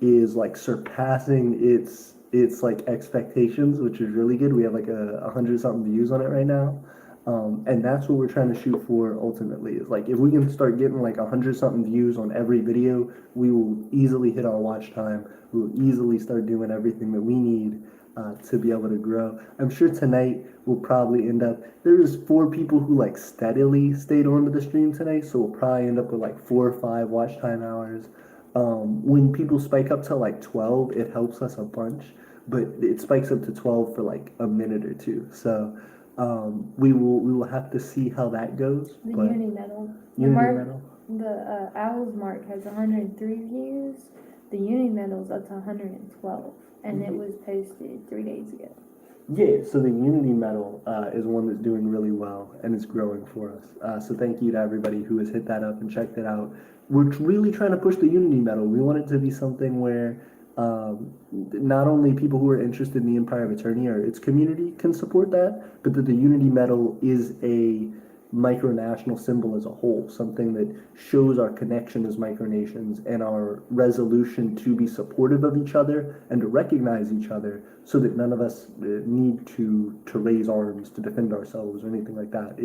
is like surpassing its like expectations, which is really good. We have like 100 something views on it right now. And that's what we're trying to shoot for ultimately. Is like if we can start getting like 100 something views on every video, we will easily hit our watch time. We will easily start doing everything that we need to be able to grow. I'm sure tonight we'll probably end up. There's 4 people who like steadily stayed on to the stream tonight, so we'll probably end up with like 4 or 5 watch time hours. When people spike up to like 12, it helps us a bunch, but it spikes up to 12 for like a minute or two. So we will have to see how that goes. The But Unity medal. The Unity mark, medal. the Owl's mark has 103 views. The Unity medal's up to 112, and it was posted 3 days ago. Yeah, so the Unity medal is one that's doing really well and it's growing for us. So thank you to everybody who has hit that up and checked it out. We're really trying to push the Unity medal. We want it to be something where not only people who are interested in the Empire of Eternia or its community can support that, but that the Unity medal is a micronational symbol as a whole, something that shows our connection as micronations and our resolution to be supportive of each other and to recognize each other so that none of us need to raise arms to defend ourselves or anything like that.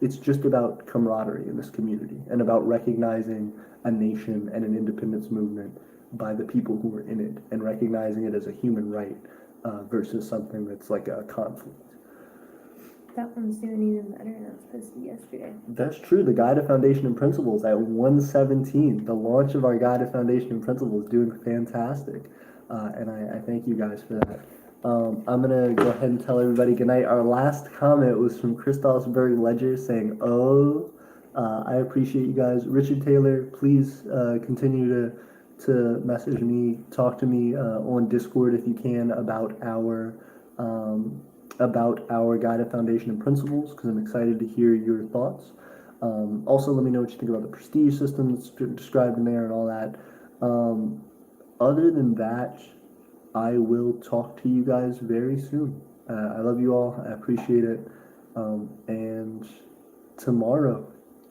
It's just about camaraderie in this community and about recognizing a nation and an independence movement by the people who are in it and recognizing it as a human right versus something that's like a conflict. That one's doing even better than it was posted yesterday. That's true. The Guide to Foundation and Principles at 117. The launch of our Guide to Foundation and Principles is doing fantastic. And I thank you guys for that. I'm going to go ahead and tell everybody good night. Our last comment was from Christosberg Ledger saying, oh, I appreciate you guys. Richard Taylor, please continue to message me, talk to me on Discord if you can about our Guide to Foundation and Principles, because I'm excited to hear your thoughts. Also, let me know what you think about the prestige system that's described in there and all that. Other than that, I will talk to you guys very soon. I love you all. I appreciate it. And tomorrow,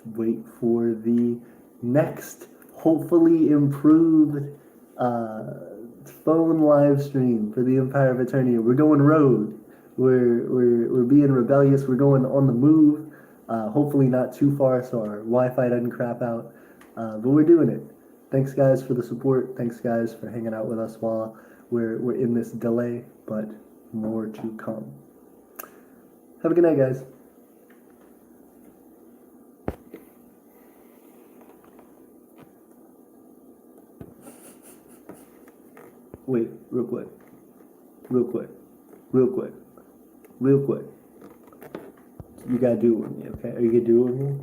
wait for the next, hopefully improved phone live stream for the Empire of Eternia. We're going rogue. We're being rebellious. We're going on the move. Hopefully not too far so our Wi-Fi doesn't crap out. But we're doing it. Thanks guys for the support. Thanks guys for hanging out with us while we're in this delay, but more to come. Have a good night, guys. Wait, real quick. You gotta do it with me, okay? Are you gonna do it with me?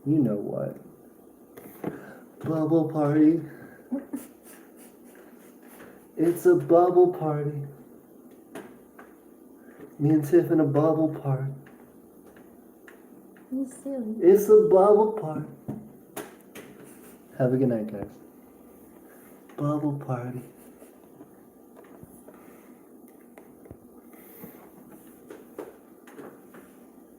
You know what? Bubble party. It's a bubble party. Me and Tiff in a bubble party. You silly. It's a bubble party. Have a good night, guys. Bubble party.